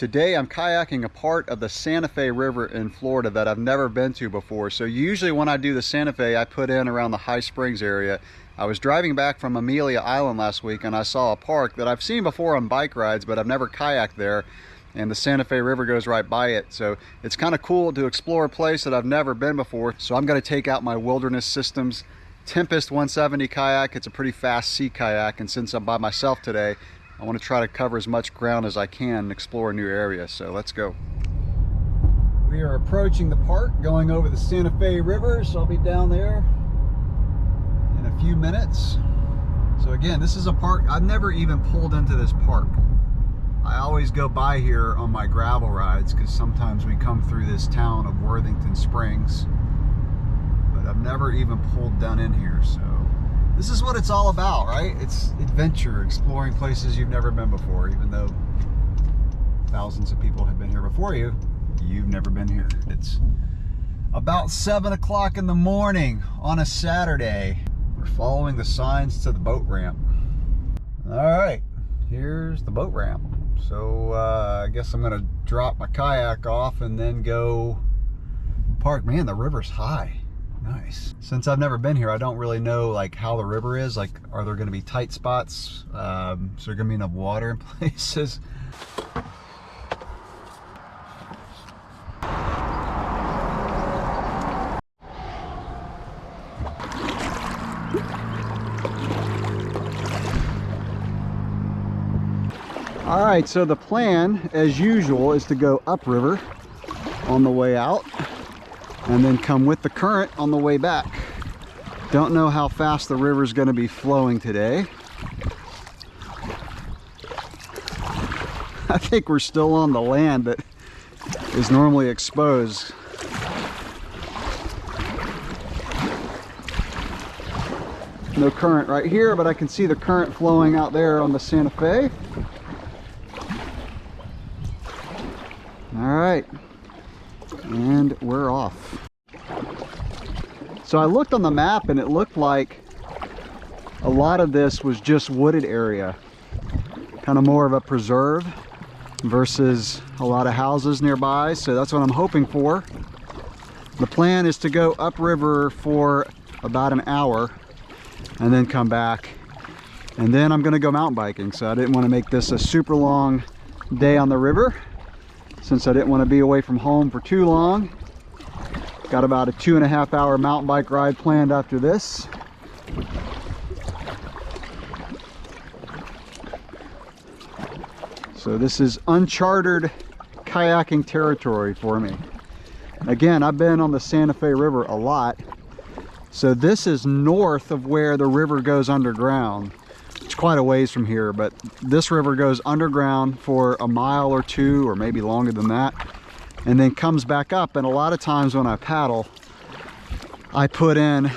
Today I'm kayaking a part of the Santa Fe River in Florida that I've never been to before. So usually when I do the Santa Fe, I put in around the High Springs area. I was driving back from Amelia Island last week and I saw a park that I've seen before on bike rides, but I've never kayaked there. And the Santa Fe River goes right by it. So it's kind of cool to explore a place that I've never been before. So I'm going to take out my Wilderness Systems Tempest 170 kayak. It's a pretty fast sea kayak, and since I'm by myself today, I want to try to cover as much ground as I can and explore a new area. So let's go. We are approaching the park, going over the Santa Fe River, so I'll be down there in a few minutes. So again, this is a park, I've never even pulled into this park. I always go by here on my gravel rides because sometimes we come through this town of Worthington Springs, but I've never even pulled down in here. So this is what it's all about, right? It's adventure, exploring places you've never been before. Even though thousands of people have been here before you, you've never been here. It's about 7 o'clock in the morning on a Saturday. We're following the signs to the boat ramp. All right, here's the boat ramp. So I guess I'm gonna drop my kayak off and then go park. Man, the river's high. Nice. Since I've never been here, I don't really know like how the river is. Like, are there going to be tight spots? Is there going to be enough water in places? All right, so the plan, as usual, is to go upriver on the way out and then come with the current on the way back. Don't know how fast the river's going to be flowing today. I think we're still on the land that is normally exposed. No current right here, but I can see the current flowing out there on the Santa Fe. All right, and we're off. So I looked on the map and it looked like a lot of this was just wooded area, kind of more of a preserve versus a lot of houses nearby. So that's what I'm hoping for. The plan is to go upriver for about an hour and then come back, and then I'm going to go mountain biking. So I didn't want to make this a super long day on the river, since I didn't want to be away from home for too long. Got about a 2.5 hour mountain bike ride planned after this. So this is uncharted kayaking territory for me. Again, I've been on the Santa Fe River a lot. So this is north of where the river goes underground. It's quite a ways from here, but this river goes underground for a mile or two, or maybe longer than that, and then comes back up. And a lot of times when I paddle, I put in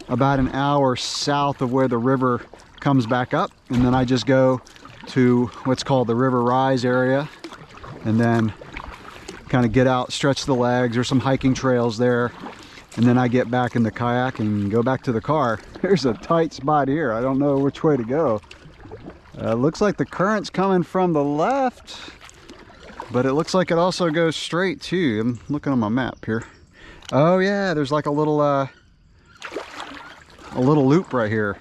about an hour south of where the river comes back up, and then I just go to what's called the river rise area, and then kind of get out, stretch the legs. There's some hiking trails there, and then I get back in the kayak and go back to the car. There's a tight spot here. I don't know which way to go. Looks like the current's coming from the left, but it looks like it also goes straight too. I'm looking on my map here. Oh yeah, there's like a little loop right here.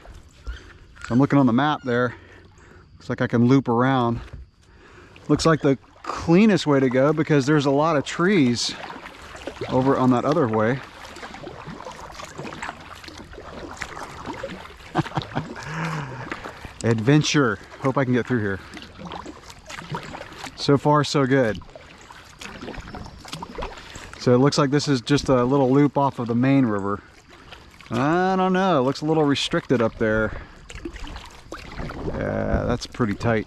So I'm looking on the map there. Looks like I can loop around. Looks like the cleanest way to go because there's a lot of trees over on that other way. Adventure. Hope I can get through here. So far, so good. So it looks like this is just a little loop off of the main river. I don't know. It looks a little restricted up there. Yeah, that's pretty tight.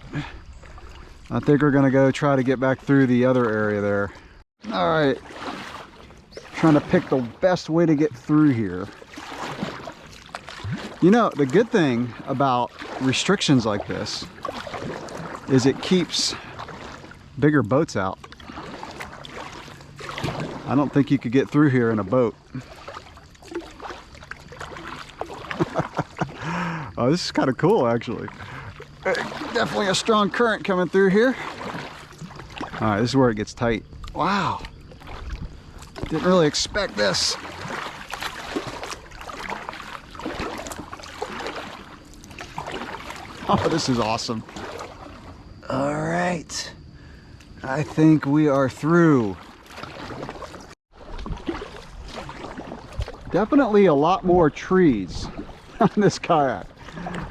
I think we're gonna go try to get back through the other area there. All right. Trying to pick the best way to get through here. You know, the good thing about restrictions like this is it keeps bigger boats out. I don't think you could get through here in a boat. Oh, this is kind of cool, actually. Definitely a strong current coming through here. All right, this is where it gets tight. Wow, didn't really expect this. Oh, this is awesome. All right, I think we are through. Definitely a lot more trees on this kayak.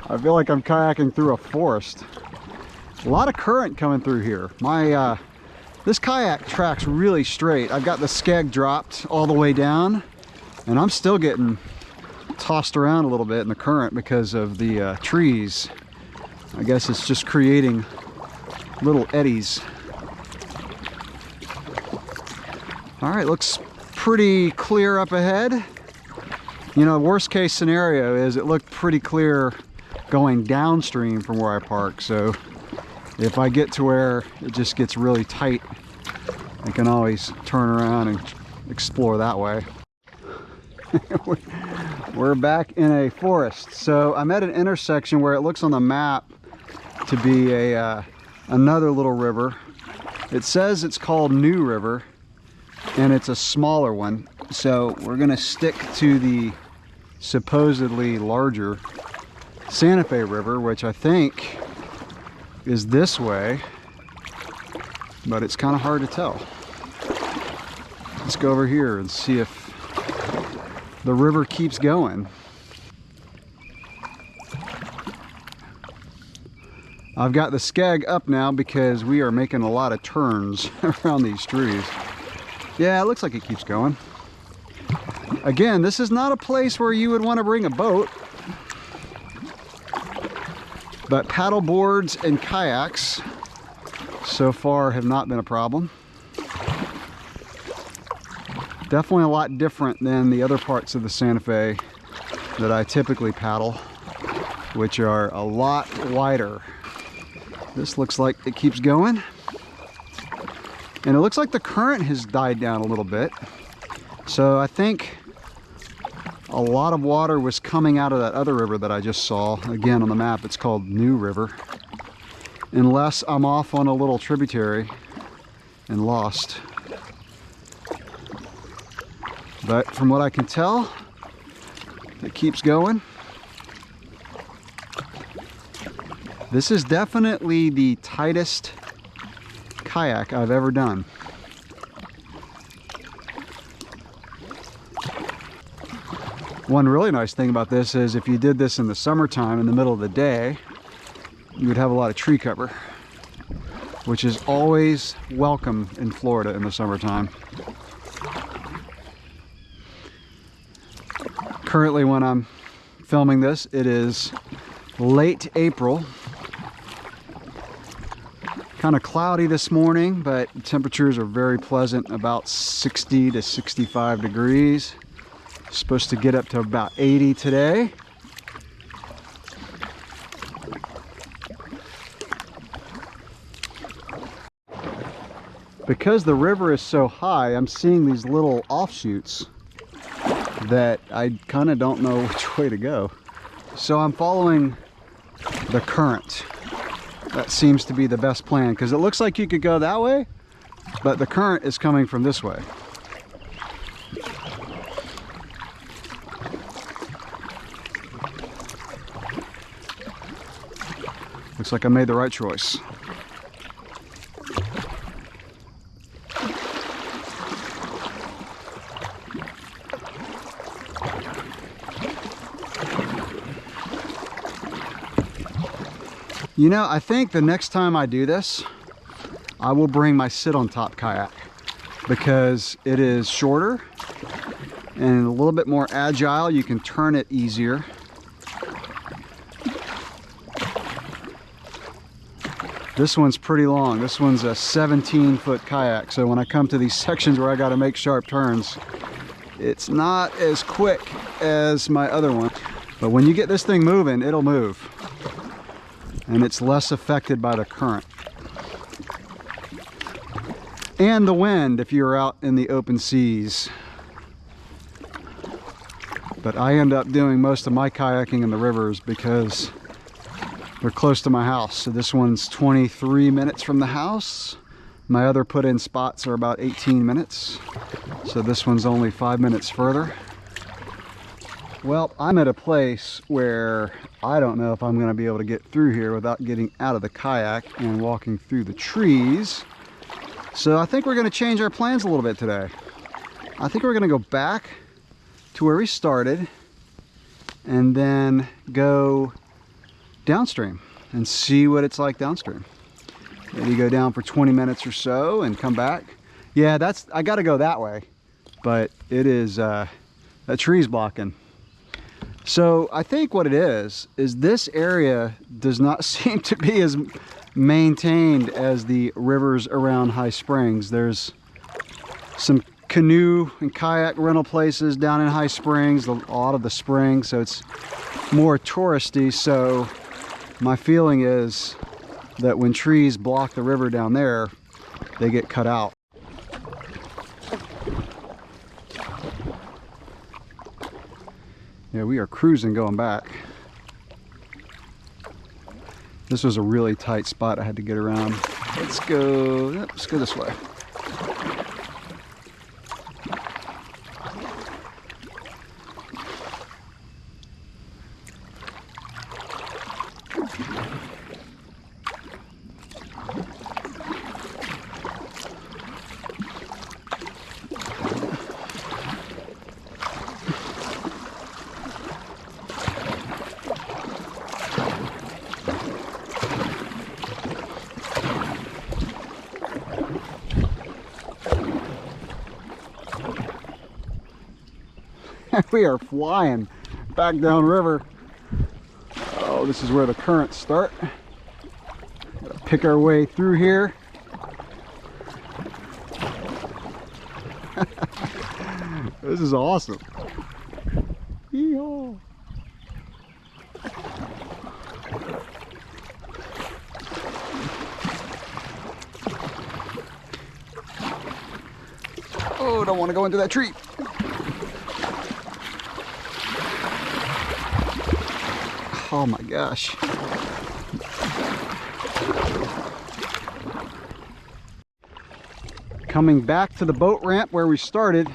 I feel like I'm kayaking through a forest. A lot of current coming through here. This kayak tracks really straight. I've got the skeg dropped all the way down, and I'm still getting tossed around a little bit in the current because of the trees. I guess it's just creating little eddies. All right, looks pretty clear up ahead. You know, worst case scenario is it looked pretty clear going downstream from where I park. So if I get to where it just gets really tight, I can always turn around and explore that way. We're back in a forest. So I'm at an intersection where it looks on the map to be another little river. It says it's called New River, and it's a smaller one. So we're gonna stick to the supposedly larger Santa Fe River, which I think is this way, but it's kind of hard to tell. Let's go over here and see if the river keeps going. I've got the skeg up now because we are making a lot of turns around these trees. Yeah, it looks like it keeps going. Again, this is not a place where you would want to bring a boat, but paddle boards and kayaks so far have not been a problem. Definitely a lot different than the other parts of the Santa Fe that I typically paddle, which are a lot wider. This looks like it keeps going, and it looks like the current has died down a little bit. So I think a lot of water was coming out of that other river that I just saw. Again, on the map, it's called New River. Unless I'm off on a little tributary and lost. But from what I can tell, it keeps going. This is definitely the tightest kayak I've ever done. One really nice thing about this is if you did this in the summertime in the middle of the day, you would have a lot of tree cover, which is always welcome in Florida in the summertime. Currently, when I'm filming this, it is late April. Kind of cloudy this morning, but temperatures are very pleasant, about 60 to 65 degrees. Supposed to get up to about 80 today. Because the river is so high, I'm seeing these little offshoots that I kind of don't know which way to go. So I'm following the current. That seems to be the best plan, because it looks like you could go that way, but the current is coming from this way. Looks like I made the right choice. You know, I think the next time I do this, I will bring my sit-on-top kayak, because it is shorter and a little bit more agile. You can turn it easier. This one's pretty long. This one's a 17-foot kayak, so when I come to these sections where I got to make sharp turns, it's not as quick as my other one. But when you get this thing moving, it'll move, and it's less affected by the current and the wind if you're out in the open seas. But I end up doing most of my kayaking in the rivers because they're close to my house. So this one's 23 minutes from the house. My other put-in spots are about 18 minutes, so this one's only 5 minutes further. Well, I'm at a place where I don't know if I'm going to be able to get through here without getting out of the kayak and walking through the trees. So I think we're going to change our plans a little bit today. I think we're going to go back to where we started and then go downstream and see what it's like downstream. Maybe go down for 20 minutes or so and come back. Yeah, I got to go that way, but it is a tree's blocking. So I think what it is this area does not seem to be as maintained as the rivers around High Springs. There's some canoe and kayak rental places down in High Springs, a lot of the springs, so it's more touristy. So my feeling is that when trees block the river down there, they get cut out. Yeah, we are cruising going back. This was a really tight spot I had to get around. Let's go this way. We are flying back downriver. Oh, this is where the currents start. Gotta pick our way through here. This is awesome. Yeehaw. Oh, don't want to go into that tree. Oh my gosh. Coming back to the boat ramp where we started,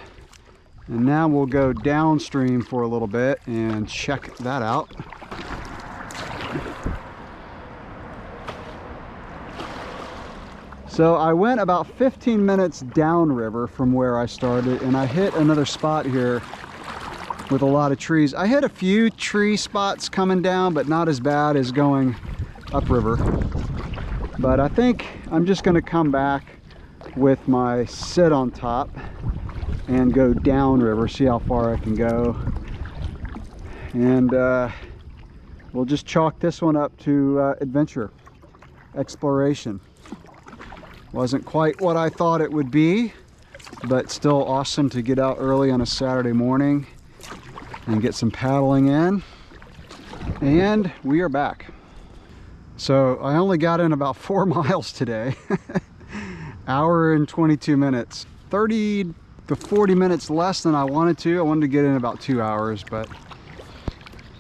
and now we'll go downstream for a little bit and check that out. So I went about 15 minutes downriver from where I started, and I hit another spot here with a lot of trees. I hit a few tree spots coming down, but not as bad as going upriver. But I think I'm just gonna come back with my sit on top and go downriver, see how far I can go. And we'll just chalk this one up to adventure, exploration. Wasn't quite what I thought it would be, but still awesome to get out early on a Saturday morning and get some paddling in. And we are back. So I only got in about 4 miles today. Hour and 22 minutes. 30 to 40 minutes less than I wanted to. I wanted to get in about 2 hours, but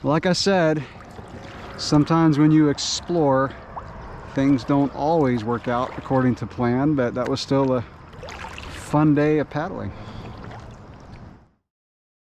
like I said, sometimes when you explore, things don't always work out according to plan, but that was still a fun day of paddling.